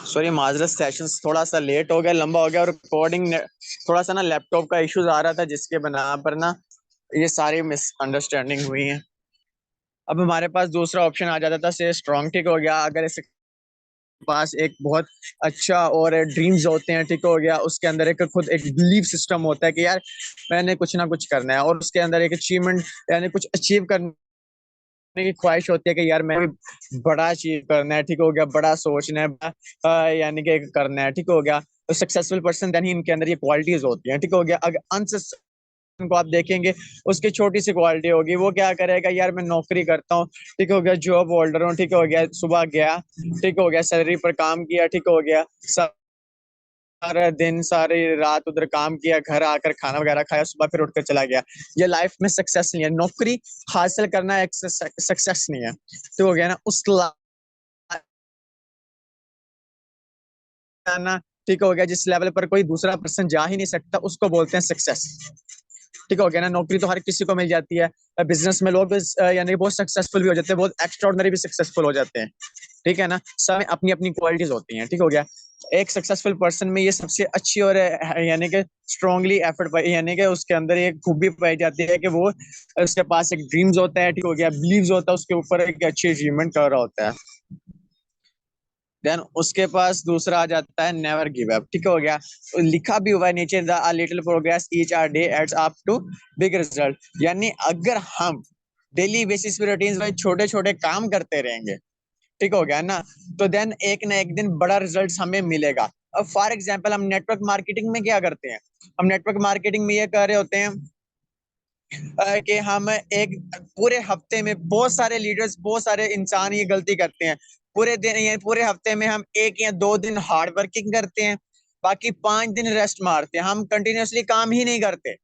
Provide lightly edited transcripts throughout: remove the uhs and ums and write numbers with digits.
Sorry माजरत, sessions थोड़ा सा लेट हो गया, लंबा हो गया, और रिकॉर्डिंग थोड़ा सा ना लैपटॉप का इश्यूज आ रहा था, जिसके बना पर ना ये सारी मिसअंडरस्टैंडिंग हुई है। अब हमारे पास दूसरा ऑप्शन आ जाता था से स्ट्रॉन्ग, ठीक हो गया। अगर इसके पास एक बहुत अच्छा और ड्रीम्स होते हैं, ठीक हो गया, उसके अंदर एक खुद एक बिलीफ सिस्टम होता है कि यार मैंने कुछ ना कुछ करना है, और उसके अंदर एक अचीवमेंट यानी कुछ अचीव करने की ख्वाहिश होती है कि यार मैं भी बड़ा अचीव करना है, ठीक हो गया, बड़ा सोचना है, यानी कि करना है, ठीक हो गया। तो सक्सेसफुल पर्सन देन ही इनके अंदर ये क्वालिटीज होती हैं, ठीक हो गया। अगर अनसक्सेसफुल को आप देखेंगे, उसकी छोटी सी क्वालिटी होगी, वो क्या करेगा, यार मैं नौकरी करता हूँ, ठीक हो गया, जॉब होल्डर हूँ, ठीक हो गया, सुबह गया, ठीक हो गया, सैलरी पर काम किया, ठीक हो गया, सारा दिन सारी रात उधर काम किया, घर आकर खाना वगैरह खाया, सुबह फिर उठकर चला गया। ये लाइफ में सक्सेस नहीं है। नौकरी हासिल करना एक सक्सेस नहीं है, ठीक हो गया ना। उस ना, ठीक हो गया, जिस लेवल पर कोई दूसरा पर्सन जा ही नहीं सकता, उसको बोलते हैं सक्सेस, ठीक हो गया ना। नौकरी तो हर किसी को मिल जाती है, बिजनेस में लोग यानी बहुत सक्सेसफुल भी हो जाते हैं, बहुत एक्स्ट्राऑर्डिनरी भी सक्सेसफुल हो जाते हैं, ठीक है ना। सब में अपनी अपनी क्वालिटीज होती हैं, ठीक हो गया। एक सक्सेसफुल पर्सन में ये सबसे अच्छी और यानी कि स्ट्रांगली एफर्ट यानी कि उसके अंदर एक खूबी पाई जाती है कि वो उसके पास एक ड्रीम्स होता है, ठीक हो गया, बिलीव्स होता है, उसके ऊपर एक अच्छी अचीवमेंट कर रहा होता है। देन उसके पास दूसरा आ जाता है नेवर गिव अप, ठीक हो गया। तो लिखा भी हुआ है नीचे, the little progress each are day adds up to big result. यानी अगर हम डेली बेसिस पे रूटीन वाइज छोटे छोटे काम करते रहेंगे, ठीक हो गया ना, तो देन एक ना एक दिन बड़ा रिजल्ट हमें मिलेगा। अब फॉर एग्जाम्पल हम नेटवर्क मार्केटिंग में क्या करते हैं, हम नेटवर्क मार्केटिंग में ये कर रहे होते हैं कि हम एक पूरे हफ्ते में बहुत सारे लीडर्स, बहुत सारे इंसान ये गलती करते हैं। पूरे दिन या पूरे हफ्ते में हम 1 या 2 दिन हार्ड वर्किंग करते हैं, बाकी 5 दिन रेस्ट मारते हैं, हम कंटिन्यूअसली काम ही नहीं करते।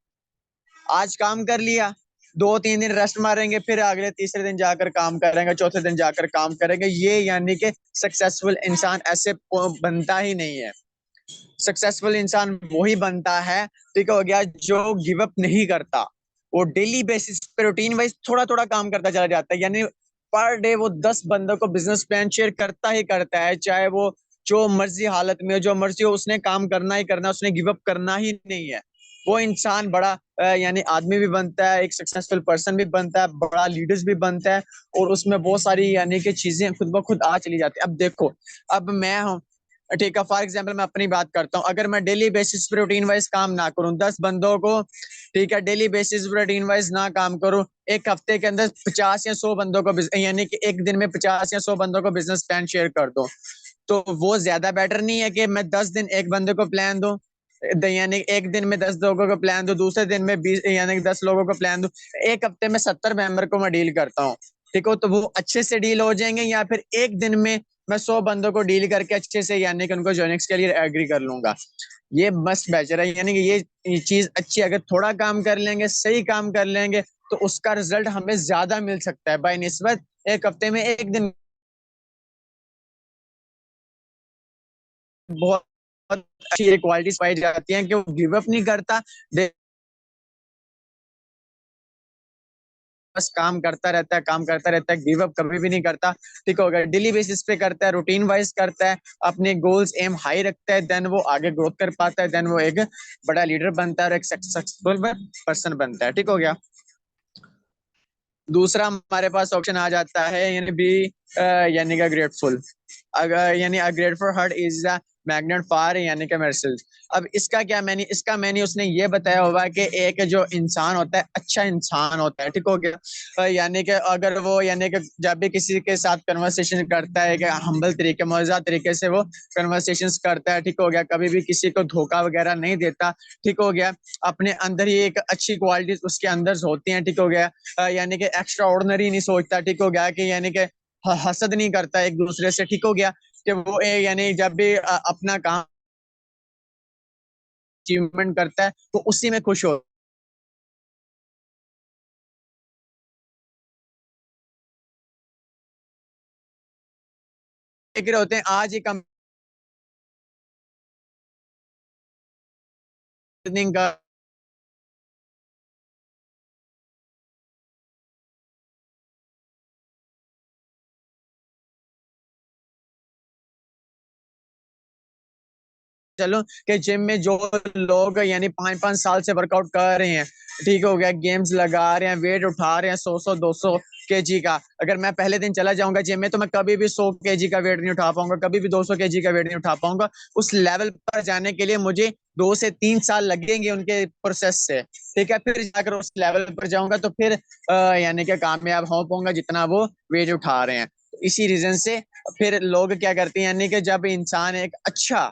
आज काम कर लिया, 2 3 दिन रेस्ट मारेंगे, फिर अगले तीसरे दिन जाकर काम करेंगे, चौथे दिन जाकर काम करेंगे। ये यानी कि सक्सेसफुल इंसान ऐसे बनता ही नहीं है। सक्सेसफुल इंसान वही बनता है, ठीक हो गया, जो गिव अप नहीं करता। वो डेली बेसिस पे रूटीन वाइज थोड़ा थोड़ा काम करता चला जाता है, यानी पर डे वो 10 बंदों को बिजनेस प्लान शेयर करता ही करता है, चाहे वो जो मर्जी हालत में जो मर्जी हो, उसने काम करना ही करना, उसने गिव अप करना ही नहीं है। वो इंसान बड़ा यानी आदमी भी बनता है, एक सक्सेसफुल पर्सन भी बनता है, बड़ा लीडर्स भी बनता है, और उसमें बहुत सारी यानी कि चीजें खुद ब खुद आ चली जाती है। अब देखो, अब मैं हूँ, ठीक है, फॉर एग्जाम्पल मैं अपनी बात करता हूँ, अगर मैं डेली बेसिस पे रूटीन वाइज काम ना करूँ, 10 बंदों को, ठीक है, डेली बेसिस पे रूटीन वाइज ना काम करूँ, एक हफ्ते के अंदर 50 या 100 बंदों को यानी कि एक दिन में 50 या 100 बंदों को बिजनेस प्लान शेयर कर दूं, तो वो ज्यादा बेटर नहीं है कि मैं 10 दिन एक बंदे को प्लान दूं, यानी एक दिन में 10 लोगों को प्लान दूं, दूसरे दिन में 20 यानी कि 10 लोगों को प्लान दूं, एक हफ्ते में 70 मेंबर को मैं डील करता हूँ, ठीक हो, तो वो अच्छे से डील हो जाएंगे। या फिर एक दिन में मैं 100 बंदों को डील करके अच्छे से यानी कि उनको जॉइनिंग्स के लिए एग्री कर लूंगा। ये मस्त बेचर है, यानी कि ये चीज अच्छी है। अगर थोड़ा काम कर लेंगे, सही काम कर लेंगे, तो उसका रिजल्ट हमें ज्यादा मिल सकता है बाय निस्बत एक हफ्ते में एक दिन बहुत अच्छी क्वालिटीज पाई जाती हैं कि वो गिव अप नहीं करता, बस काम करता रहता है, काम करता रहता है, गिव अप कभी भी नहीं करता, ठीक हो गया, डेली बेसिस पे करता है, रूटीन वाइज करता है, अपने गोल्स एम हाई रखता है, देन वो आगे ग्रोथ कर पाता है, देन वो एक बड़ा लीडर बनता है और एक सक्सेसफुल पर्सन बनता है, ठीक हो गया। दूसरा हमारे पास ऑप्शन आ जाता है यानी बी यानी का ग्रेटफुल। अगर यानी अ grateful heart is the magnet for यानी कि मर्सिल्स। अब इसका क्या मैंने इसका मैंने उसने ये बताया हुआ कि एक जो इंसान होता है, अच्छा इंसान होता है, ठीक हो गया, यानी कि अगर वो यानी कि जब भी किसी के साथ कन्वर्सेशन करता है कि हम्बल तरीके मौजूदा तरीके से वो कन्वर्सेशन करता है, ठीक हो गया, कभी भी किसी को धोखा वगैरह नहीं देता, ठीक हो गया, अपने अंदर ही एक अच्छी क्वालिटी उसके अंदर होती हैं, ठीक हो गया, यानी कि एक्स्ट्रा ऑर्डिनरी नहीं सोचता, ठीक हो गया, कि यानी कि हसद नहीं करता एक दूसरे से, ठीक हो गया, कि वो यानी जब भी अपना काम अचीवमेंट करता है तो उसी में खुश हो रहे होते हैं। आज ही कंपनी का चलूं कि जिम में जो लोग यानी 5-5 साल से वर्कआउट कर रहे हैं, ठीक हो गया, गेम्स लगा रहे हैं, वेट उठा रहे हैं 100-200 केजी का, अगर मैं पहले दिन चला जाऊंगा जिम में तो मैं कभी भी 100 केजी का वेट नहीं उठा पाऊंगा, कभी भी 200 केजी का वेट नहीं उठा पाऊंगा। उस लेवल पर जाने के लिए मुझे 2 से 3 साल लगेंगे उनके प्रोसेस से, ठीक है। फिर जाकर उस लेवल पर जाऊंगा तो फिर यानी कि कामयाब हो पाऊंगा जितना वो वेट उठा रहे हैं। इसी रीजन से फिर लोग क्या करते हैं, यानी कि जब इंसान एक अच्छा,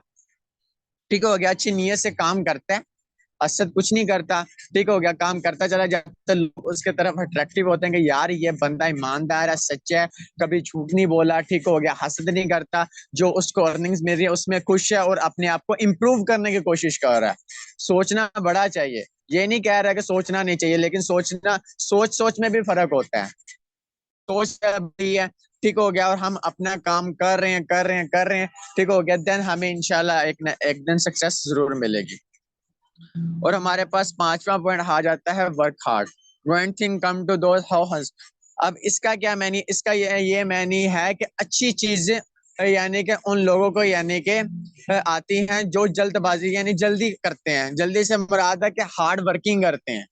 ठीक हो गया, अच्छी नीयत से काम करता है, असद कुछ नहीं करता, ठीक हो गया, काम करता चला जाता, तो लोग उसके तरफ अट्रैक्टिव होते हैं कि यार ये बंदा ईमानदार है, सच्चा है, कभी झूठ नहीं बोला, ठीक हो गया, हसद नहीं करता, जो उसको अर्निंग्स मिल रही है उसमें खुश है और अपने आप को इम्प्रूव करने की कोशिश कर रहा है। सोचना बड़ा चाहिए, ये नहीं कह रहा कि सोचना नहीं चाहिए, लेकिन सोचना, सोच सोच में भी फर्क होता है। सोच भी है, ठीक हो गया, और हम अपना काम कर रहे हैं, कर रहे हैं, कर रहे हैं, ठीक हो गया, देन हमें इंशाल्लाह एक न एक दिन सक्सेस जरूर मिलेगी। और हमारे पास पांचवा पॉइंट आ जाता है work hard, when thing come to those how हंस। अब इसका क्या मैनी, इसका ये मैनी है कि अच्छी चीजें यानी कि उन लोगों को यानी कि आती हैं जो जल्दबाजी यानी जल्दी करते हैं, जल्दी से मुराद है कि हार्ड वर्किंग करते हैं।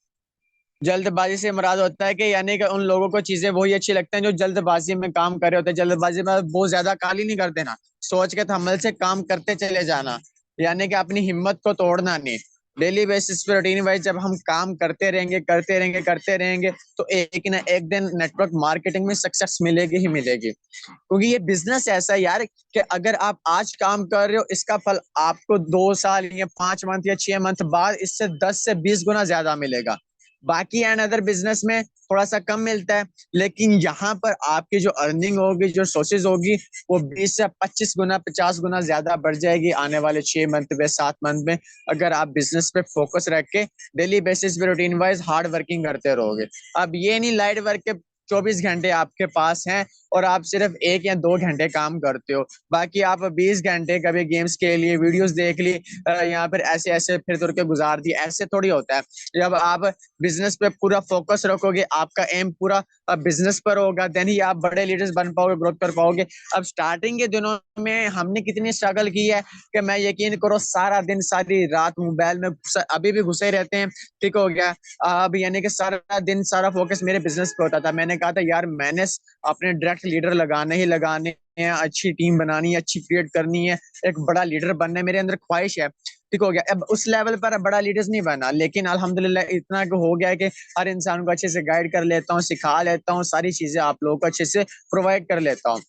जल्दबाजी से मुराद होता है कि यानी कि उन लोगों को चीजें वही अच्छी लगती हैं जो जल्दबाजी में काम कर रहे होते हैं, जल्दबाजी में बहुत ज्यादा काली नहीं कर देना, सोच के तहम्मुल से काम करते चले जाना, यानी कि अपनी हिम्मत को तोड़ना नहीं। डेली बेसिस पे रूटीन वाइज जब हम काम करते रहेंगे, करते रहेंगे, करते रहेंगे, तो एक ना एक दिन नेटवर्क मार्केटिंग में सक्सेस मिलेगी ही मिलेगी, क्योंकि ये बिजनेस ऐसा है यार कि अगर आप आज काम कर रहे हो, इसका फल आपको 2 साल या 5 मंथ या 6 मंथ बाद इससे 10 से 20 गुना ज्यादा मिलेगा। बाकी एंड अदर बिजनेस में थोड़ा सा कम मिलता है, लेकिन यहाँ पर आपकी जो अर्निंग होगी, जो सोर्सेज होगी, वो 20 से 25 गुना, 50 गुना ज्यादा बढ़ जाएगी आने वाले 6 मंथ में, 7 मंथ में, अगर आप बिजनेस पे फोकस रख के डेली बेसिस पे रूटीन वाइज हार्ड वर्किंग करते रहोगे। अब ये नहीं लाइट वर्क के 24 घंटे आपके पास हैं और आप सिर्फ 1 या 2 घंटे काम करते हो, बाकी आप 20 घंटे कभी गेम्स के लिए वीडियोस देख ली, यहाँ पर ऐसे ऐसे फिर तुर के गुजार दी, ऐसे थोड़ी होता है। जब आप बिजनेस पे पूरा फोकस रखोगे, आपका एम पूरा बिजनेस पर होगा, देन ही आप बड़े लीडर्स बन पाओगे, ग्रोथ कर पाओगे। अब स्टार्टिंग के दिनों में हमने कितनी स्ट्रगल की है कि मैं यकीन करो सारा दिन सारी रात मोबाइल में अभी भी घुसे रहते हैं, ठीक हो गया। अब यानी कि सारा दिन सारा फोकस मेरे बिजनेस पे होता था। मैंने कहा था यार मैंने अपने डायरेक्ट लीडर लगाने ही लगाने हैं, अच्छी टीम बनानी है, अच्छी क्रिएट करनी है, एक बड़ा लीडर बनना है, मेरे अंदर ख्वाहिश है, ठीक हो गया। अब उस लेवल पर बड़ा लीडर्स नहीं बना, लेकिन अल्हम्दुलिल्लाह इतना हो गया है कि हर इंसान को अच्छे से गाइड कर लेता हूँ, सिखा लेता हूँ, सारी चीजें आप लोगों को अच्छे से प्रोवाइड कर लेता हूँ।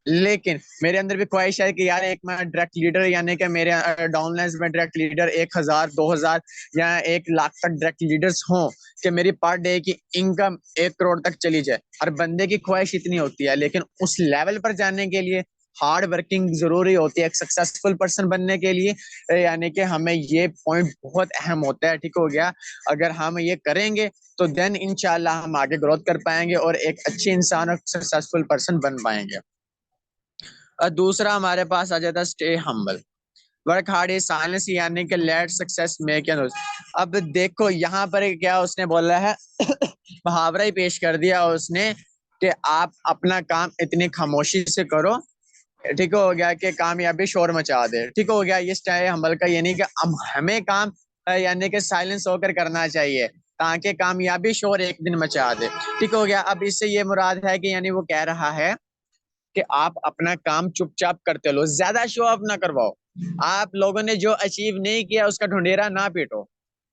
लेकिन मेरे अंदर भी ख्वाहिश है कि यार एक मैं डायरेक्ट लीडर, यानी कि मेरे डाउनलाइंस में डायरेक्ट लीडर 1,000, 2,000 या 1 लाख तक डायरेक्ट लीडर्स हों कि मेरी पर डे की इनकम 1 करोड़ तक चली जाए। हर बंदे की ख्वाहिश इतनी होती है, लेकिन उस लेवल पर जाने के लिए हार्ड वर्किंग जरूरी होती है एक सक्सेसफुल पर्सन बनने के लिए, यानी कि हमें ये पॉइंट बहुत अहम होता है, ठीक हो गया। अगर हम ये करेंगे तो देन इंशाल्लाह हम आगे ग्रोथ कर पाएंगे और एक अच्छे इंसान और सक्सेसफुल पर्सन बन पाएंगे। और दूसरा हमारे पास आ जाता है stay humble, work hard is silence, यानी कि लेट सक्सेस मेक एन। अब देखो यहाँ पर क्या उसने बोला है मुहावरा ही पेश कर दिया उसने कि आप अपना काम इतनी खामोशी से करो, ठीक हो गया, कि कामयाबी शोर मचा दे, ठीक हो गया। ये स्टे हम्बल का ये नहीं कि हमें काम यानी कि साइलेंस होकर करना चाहिए ताकि कामयाबी शोर एक दिन मचा दे, ठीक हो गया। अब इससे ये मुराद है कि यानी वो कह रहा है कि आप अपना काम चुपचाप करते लो, ज्यादा शो ऑफ ना करवाओ, आप लोगों ने जो अचीव नहीं किया उसका ढुंढेरा ना पीटो,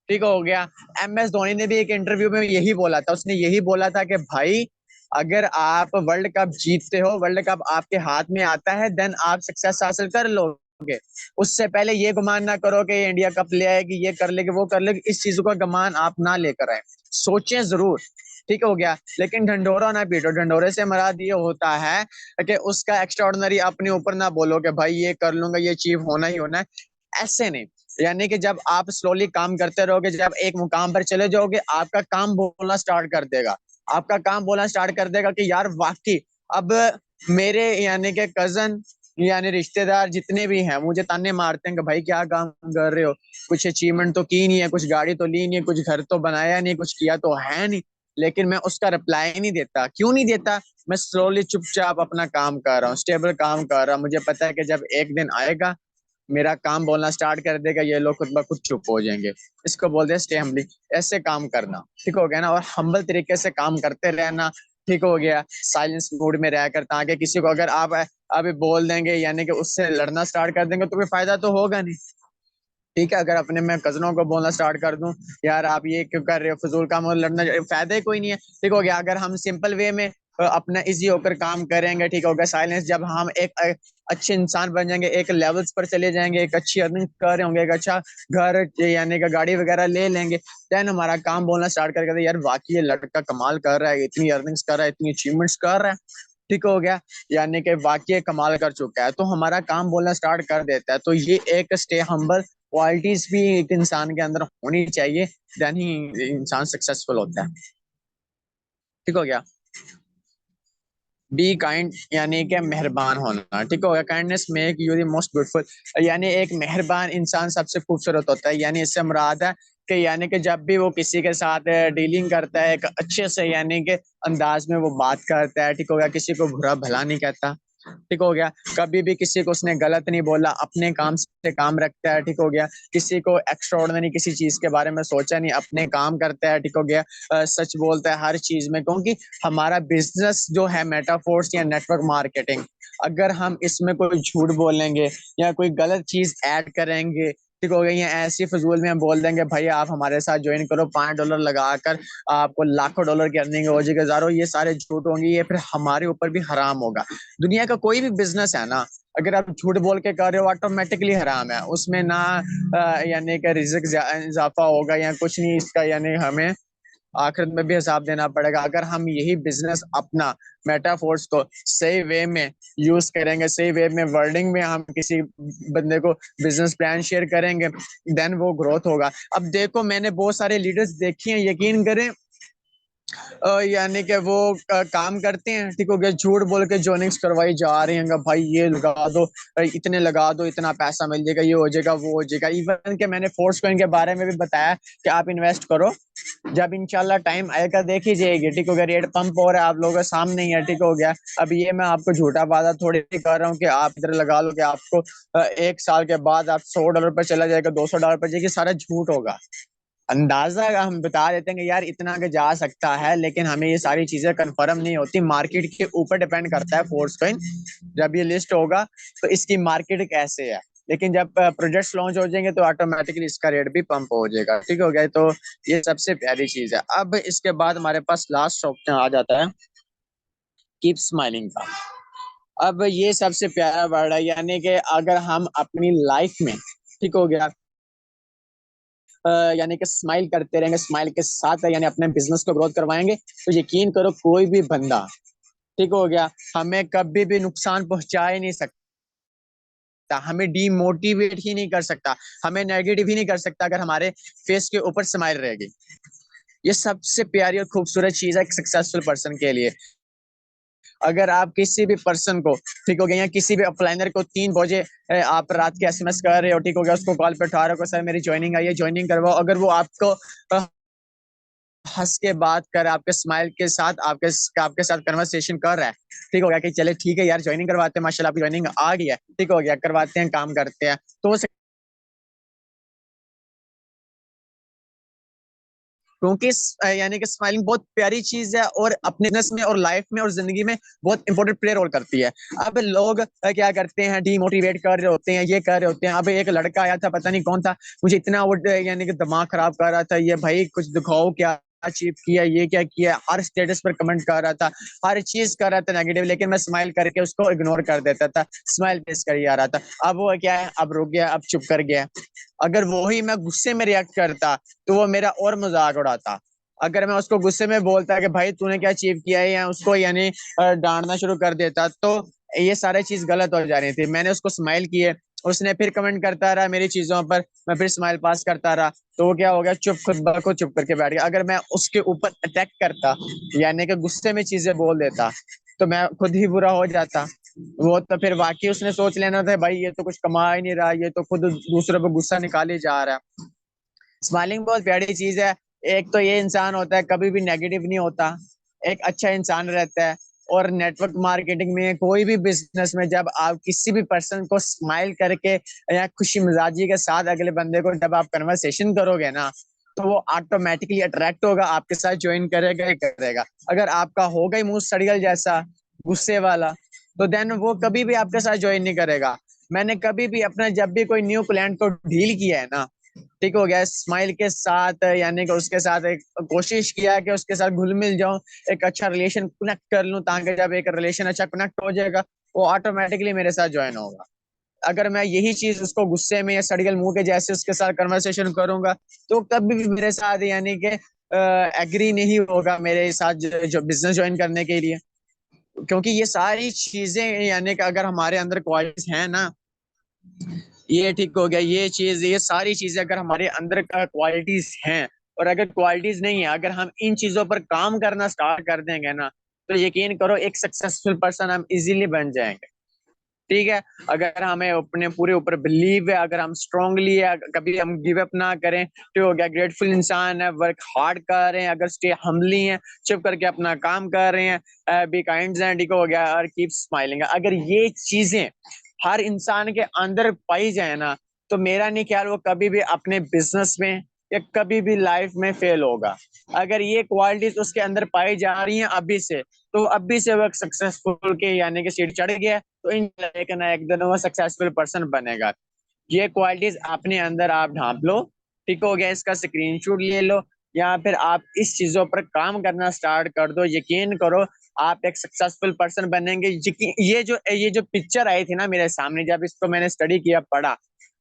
ठीक हो गया। MS धोनी ने भी एक इंटरव्यू में यही बोला था, उसने यही बोला था कि भाई अगर आप वर्ल्ड कप जीतते हो, वर्ल्ड कप आपके हाथ में आता है, देन आप सक्सेस हासिल कर लोगे। उससे पहले ये गुमान ना करो कि इंडिया कप ले आएगी, ये कर लेगी, वो कर लेगी, इस चीजों का गुमान आप ना लेकर आए, सोचें जरूर, ठीक हो गया, लेकिन ढंडोरा ना पीटो। ढंडोरे से मुराद ये होता है कि उसका एक्स्ट्रा ऑर्डिनरी अपने ऊपर ना बोलो कि भाई ये कर लूंगा, ये अचीव होना ही होना है, ऐसे नहीं। यानी कि जब आप स्लोली काम करते रहोगे, जब एक मुकाम पर चले जाओगे, आपका काम बोलना स्टार्ट कर देगा, आपका काम बोलना स्टार्ट कर देगा कि यार वाकई अब मेरे यानी कि कजन यानी रिश्तेदार जितने भी हैं मुझे ताने मारते हैं कि भाई क्या काम कर रहे हो, कुछ अचीवमेंट तो की नहीं है, कुछ गाड़ी तो ली नहीं है, कुछ घर तो बनाया नहीं, कुछ किया तो है नहीं, लेकिन मैं उसका रिप्लाई नहीं देता। क्यों नहीं देता? मैं स्लोली चुपचाप अपना काम कर रहा हूँ, स्टेबल काम कर रहा हूँ। मुझे पता है कि जब एक दिन आएगा मेरा काम बोलना स्टार्ट कर देगा, ये लोग खुद ब खुद चुप हो जाएंगे। इसको बोलते हैं स्टे हम्बली। ऐसे काम करना, ठीक हो गया ना, और हम्बल तरीके से काम करते रहना, ठीक हो गया। साइलेंस मोड में रह कर, ताकि किसी को अगर आप अभी बोल देंगे यानी कि उससे लड़ना स्टार्ट कर देंगे तो कोई फायदा तो होगा नहीं। ठीक है, अगर अपने मैं कजनों को बोलना स्टार्ट कर दूं, यार आप ये क्यों कर रहे हो, फजूल काम, और लड़ना फायदा ही कोई नहीं है। ठीक हो गया, अगर हम सिंपल वे में अपना इजी होकर काम करेंगे, ठीक होगा, साइलेंस, जब हम एक अच्छे इंसान बन जाएंगे, एक लेवल्स पर चले जाएंगे, एक अच्छी अर्निंग कर रहे होंगे, एक अच्छा घर यानी कि गाड़ी वगैरह ले लेंगे, देन हमारा काम बोलना स्टार्ट करके यार वाकई ये लड़का कमाल कर रहा है, इतनी अर्निंग्स कर रहा है, इतनी अचीवमेंट्स कर रहा है, ठीक हो गया, यानी कि वाकई कमाल कर चुका है, तो हमारा काम बोलना स्टार्ट कर देता है। तो ये एक स्टे हम्बल क्वालिटीज भी एक इंसान के अंदर होनी चाहिए, देन ही इंसान सक्सेसफुल होता है। ठीक हो गया। बी काइंड यानी कि मेहरबान होना, ठीक हो गया। Kindness make you the most beautiful, यानी एक मेहरबान इंसान सबसे खूबसूरत होता है। यानी इससे मुराद है कि यानी कि जब भी वो किसी के साथ डीलिंग करता है एक अच्छे से यानी कि अंदाज में वो बात करता है, ठीक हो गया, किसी को बुरा भला नहीं कहता, ठीक हो गया, कभी भी किसी को उसने गलत नहीं बोला, अपने काम से काम रखता है, ठीक हो गया, किसी को एक्स्ट्राऑर्डिनरी किसी चीज के बारे में सोचा नहीं, अपने काम करता है, ठीक हो गया, सच बोलता है हर चीज में, क्योंकि हमारा बिजनेस जो है मेटाफोर्स या नेटवर्क मार्केटिंग, अगर हम इसमें कोई झूठ बोलेंगे या कोई गलत चीज ऐड करेंगे, ठीक हो गया, या ऐसी फजूल में हम बोल देंगे भाई आप हमारे साथ ज्वाइन करो, $5 लगाकर आपको लाखों डॉलर की अर्निंग हो जाएगी, हजारों, ये सारे झूठ होंगे, ये फिर हमारे ऊपर भी हराम होगा। दुनिया का कोई भी बिजनेस है ना, अगर आप झूठ बोल के कर रहे हो ऑटोमेटिकली हराम है, उसमें ना यानी कि रिस्क इजाफा होगा या कुछ नहीं, इसका यानी हमें आखिरत में भी हिसाब देना पड़ेगा। अगर हम यही बिजनेस अपना मेटाफोर्स को सही वे में यूज करेंगे, सही वे में वर्डिंग में हम किसी बंदे को बिजनेस प्लान शेयर करेंगे, देन वो ग्रोथ होगा। अब देखो मैंने बहुत सारे लीडर्स देखे हैं, यकीन करें, यानी कि वो काम करते हैं, ठीक हो गया, झूठ बोल के जॉइनिंग्स करवाई जा रही हैं, भाई ये लगा दो, इतने लगा दो, इतना पैसा मिल जाएगा, ये हो जाएगा, वो हो जाएगा। इवन के मैंने फोर्स कॉइन के बारे में भी बताया कि आप इन्वेस्ट करो, जब इंशाल्लाह टाइम आएगा देखी जाएगी, ठीक हो गया, रेट पंप हो रहा है आप लोगों के सामने ही है, ठीक हो गया। अब ये मैं आपको झूठा वादा थोड़ी कर रहा हूँ कि आप इधर लगा लो कि आपको 1 साल के बाद आप $100 पर चला जाएगा, $200 पर जाएगी, सारा झूठ होगा। अंदाजा हम बता देते हैं कि यार इतना के जा सकता है, लेकिन हमें ये सारी चीजें कंफर्म नहीं होती, मार्केट के ऊपर डिपेंड करता है फोर्स कॉइन। जब ये लिस्ट होगा तो इसकी मार्केट कैसे है, लेकिन जब प्रोजेक्ट्स लॉन्च हो जाएंगे तो ऑटोमेटिकली इसका रेट भी पंप हो जाएगा, ठीक हो गया। तो ये सबसे प्यारी चीज है। अब इसके बाद हमारे पास लास्ट ऑप्शन आ जाता है कीप स्माइलिंग का। अब ये सबसे प्यारा वर्ड है, यानी कि अगर हम अपनी लाइफ में, ठीक हो गया, यानी कि स्माइल करते रहेंगे, स्माइल के साथ यानी अपने बिजनेस को ग्रोथ करवाएंगे, तो यकीन करो कोई भी बंदा, ठीक हो गया, हमें कभी भी नुकसान पहुंचा ही नहीं सकता, हमें डीमोटिवेट ही नहीं कर सकता, हमें नेगेटिव ही नहीं कर सकता, अगर हमारे फेस के ऊपर स्माइल रहेगी। ये सबसे प्यारी और खूबसूरत चीज है एक सक्सेसफुल पर्सन के लिए। अगर आप किसी भी पर्सन को, ठीक हो गया, या किसी भी अपलाइनर को 3 बजे आप रात के एसएमएस कर रहे हो, ठीक हो गया, उसको कॉल पे उठा रहे हो, सर मेरी ज्वाइनिंग आई है, ज्वाइनिंग करवाओ, अगर वो आपको हंस के बात कर, आपके स्माइल के साथ आपके साथ कन्वर्सेशन कर रहा है, ठीक हो गया, कि चले ठीक है यार ज्वाइनिंग करवाते हैं, माशाल्लाह आपकी ज्वाइनिंग आ गई है, ठीक हो गया, करवाते हैं, काम करते हैं, तो क्योंकि यानी कि स्माइलिंग बहुत प्यारी चीज है और अपने बिजनेस में और लाइफ में और जिंदगी में बहुत इंपॉर्टेंट प्ले रोल करती है। अब लोग क्या करते हैं, डीमोटिवेट कर रहे होते हैं, ये कर रहे होते हैं। अब एक लड़का आया था, पता नहीं कौन था, मुझे इतना वो यानी कि दिमाग खराब कर रहा था, ये भाई कुछ दिखाओ क्या अचीव किया, ये क्या किया, हर स्टेटस पर कमेंट कर रहा था, हर चीज कर रहा था नेगेटिव, लेकिन मैं स्माइल करके उसको इग्नोर कर देता था, स्माइल फेस कर ही आ रहा था। अब वो क्या है, अब रुक गया, अब चुप कर गया। अगर वो ही मैं गुस्से में रिएक्ट करता तो वो मेरा और मजाक उड़ाता। अगर मैं उसको गुस्से में बोलता कि भाई तूने क्या अचीव किया है, या उसको यानी डांटना शुरू कर देता, तो ये सारी चीज गलत हो जा रही थी। मैंने उसको स्माइल किए, उसने फिर कमेंट करता रहा मेरी चीजों पर, मैं फिर स्माइल पास करता रहा, तो वो क्या हो गया, चुप, खुद ब खुद चुप करके बैठ गया। अगर मैं उसके ऊपर अटैक करता यानी कि गुस्से में चीजें बोल देता, तो मैं खुद ही बुरा हो जाता। वो तो फिर वाकई उसने सोच लेना था भाई ये तो कुछ कमा ही नहीं रहा, ये तो खुद दूसरों पर गुस्सा निकाले जा रहा है। स्माइलिंग बहुत प्यारी चीज है। एक तो ये इंसान होता है कभी भी नेगेटिव नहीं होता, एक अच्छा इंसान रहता है, और नेटवर्क मार्केटिंग में, कोई भी बिजनेस में, जब आप किसी भी पर्सन को स्माइल करके या खुशी मिजाजी के साथ अगले बंदे को जब आप कन्वर्सेशन करोगे ना, तो वो ऑटोमेटिकली अट्रैक्ट होगा, आपके साथ ज्वाइन करेगा ही करेगा। अगर आपका होगा ही मुंह सड़ियल जैसा, गुस्से वाला, तो देन वो कभी भी आपके साथ ज्वाइन नहीं करेगा। मैंने कभी भी अपना जब भी कोई न्यू क्लाइंट को डील किया है ना, ठीक हो गया, स्माइल के साथ, यानी कि उसके साथ एक कोशिश किया कि उसके साथ घुल मिल जाऊं, एक अच्छा रिलेशन कनेक्ट कर लूं, ताकि जब एक रिलेशन अच्छा कनेक्ट हो जाएगा, वो ऑटोमेटिकली मेरे साथ ज्वाइन होगा। अगर मैं यही चीज उसको गुस्से में या सड़ियल मुंह के जैसे उसके साथ कन्वर्सेशन करूंगा, तो कभी भी मेरे साथ, यानी कि एग्री नहीं होगा मेरे साथ जो बिजनेस ज्वाइन करने के लिए। क्योंकि ये सारी चीजें, यानी कि अगर हमारे अंदर क्वालिटीज हैं ना, ये ठीक हो गया, ये चीज, ये सारी चीजें अगर हमारे अंदर का क्वालिटीज हैं, और अगर क्वालिटीज नहीं है, अगर हम इन चीजों पर काम करना स्टार्ट कर देंगे ना, तो यकीन करो एक सक्सेसफुल पर्सन हम इजीली बन जाएंगे। ठीक है। अगर हमें अपने पूरे ऊपर बिलीव है, अगर हम स्ट्रांगली है, कभी हम गिव अप ना करें, तो हो गया, ग्रेटफुल इंसान है, वर्क हार्ड कर रहे हैं, अगर स्टे हम्बली हैं, चुप करके अपना काम कर रहे हैं, बी काइंड हैं, ठीक हो गया, और कीप स्माइलिंग, अगर ये चीजें हर इंसान के अंदर पाई जाए ना, तो मेरा नहीं ख्याल वो कभी भी अपने बिजनेस में या कभी भी लाइफ में फेल होगा। अगर ये क्वालिटीज उसके अंदर पाई जा रही हैं अभी से, तो अभी से वो सक्सेसफुल के, यानी कि सीट चढ़ गया, तो इन एक ना एक दिन वो सक्सेसफुल पर्सन बनेगा। ये क्वालिटीज अपने अंदर आप ढांप लो, ठीक हो गया, इसका स्क्रीनशॉट ले लो, या फिर आप इस चीजों पर काम करना स्टार्ट कर दो, यकीन करो आप एक सक्सेसफुल पर्सन बनेंगे। ये जो पिक्चर आई थी ना मेरे सामने, जब इसको मैंने स्टडी किया, पढ़ा,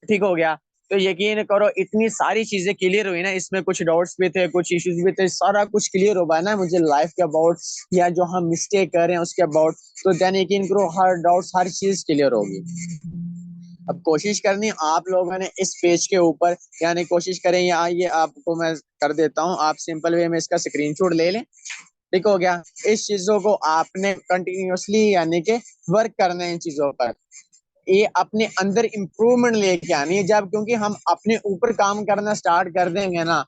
ठीक हो गया, तो यकीन करो इतनी सारी चीजें क्लियर हुई ना, इसमें कुछ डाउट्स भी थे, कुछ इश्यूज भी थे, सारा कुछ क्लियर हो पाया ना मुझे लाइफ के अबाउट, या जो हम मिस्टेक कर रहे हैं उसके अबाउट। तो देन यकीन करो हर डाउट्स, हर चीज क्लियर होगी। अब कोशिश करनी आप लोगों ने इस पेज के ऊपर, यानी कोशिश करें, या ये आपको मैं कर देता हूँ, आप सिंपल वे में इसका स्क्रीनशॉट ले लें, ठीक हो गया। इस चीजों को आपने कंटिन्यूअसली, यानी कि वर्क करना है इन चीजों पर, ये अपने अंदर इम्प्रूवमेंट लेके आनी है। जब क्योंकि हम अपने ऊपर काम करना स्टार्ट कर देंगे ना,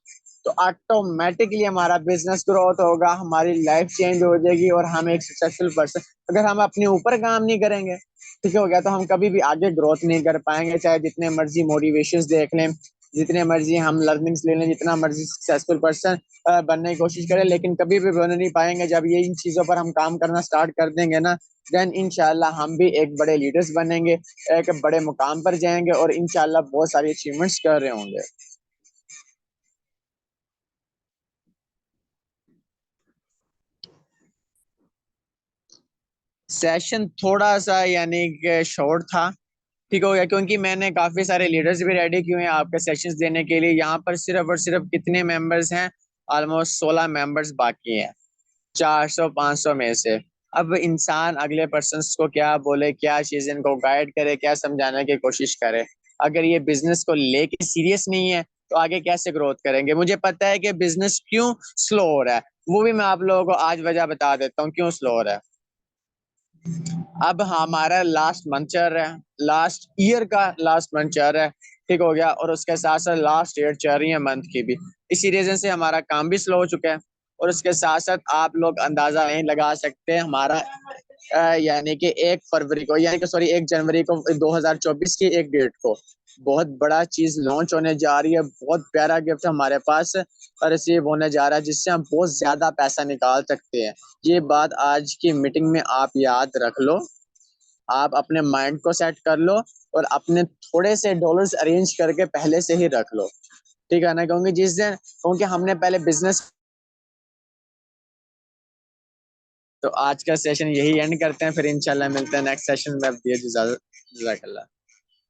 तो ऑटोमेटिकली हमारा बिजनेस ग्रोथ होगा, हमारी लाइफ चेंज हो जाएगी, और हम एक सक्सेसफुल पर्सन। अगर हम अपने ऊपर काम नहीं करेंगे, ठीक हो गया, तो हम कभी भी आगे ग्रोथ नहीं कर पाएंगे, चाहे जितने मर्जी मोटिवेशन देख लें, जितने मर्जी हम लर्निंग्स ले लें, जितना मर्जी सक्सेसफुल पर्सन बनने की कोशिश करें, लेकिन कभी भी बन नहीं पाएंगे। जब ये इन चीजों पर हम काम करना स्टार्ट कर देंगे ना, देन इंशाल्लाह हम भी एक बड़े लीडर्स बनेंगे, एक बड़े मुकाम पर जाएंगे, और इंशाल्लाह बहुत सारी अचीवमेंट्स कर रहे होंगे। सेशन थोड़ा सा, यानी कि शॉर्ट था, ठीक हो गया, क्योंकि मैंने काफी सारे लीडर्स भी रेडी किए हैं आपके सेशंस देने के लिए। यहाँ पर सिर्फ और सिर्फ कितने मेंबर्स हैं? ऑलमोस्ट 16 मेंबर्स बाकी हैं, 400-500 में से। अब इंसान अगले पर्सन को क्या बोले, क्या चीज इनको गाइड करे, क्या समझाने की कोशिश करे, अगर ये बिजनेस को लेके सीरियस नहीं है, तो आगे कैसे ग्रोथ करेंगे? मुझे पता है कि बिजनेस क्यों स्लो हो रहा है, वो भी मैं आप लोगों को आज वजह बता देता हूँ क्यों स्लो हो रहा है। अब हमारा लास्ट मंथ चल रहा है, लास्ट ईयर का लास्ट मंथ चल रहा है, ठीक हो गया, और उसके साथ साथ लास्ट ईयर चल रही है मंथ की भी। इसी रीजन से हमारा काम भी स्लो हो चुका है, और उसके साथ साथ आप लोग अंदाजा नहीं लगा सकते हमारा यानी कि 1 फरवरी को, यानी कि सॉरी 1 जनवरी को, 2024 की एक डेट को बहुत बड़ा चीज लॉन्च होने जा रही है, बहुत प्यारा गिफ्ट हमारे पास रिसीव होने जा रहा है, जिससे हम बहुत ज्यादा पैसा निकाल सकते हैं। ये बात आज की मीटिंग में आप याद रख लो, आप अपने माइंड को सेट कर लो, और अपने थोड़े से डॉलर्स अरेंज करके पहले से ही रख लो, ठीक है ना? क्योंकि जिस दिन, क्योंकि हमने पहले बिजनेस, तो आज का सेशन यही एंड करते हैं, फिर इंशाल्लाह मिलते हैं नेक्स्ट सेशन में। अब दिए इजाजत, जज़ाकल्लाह।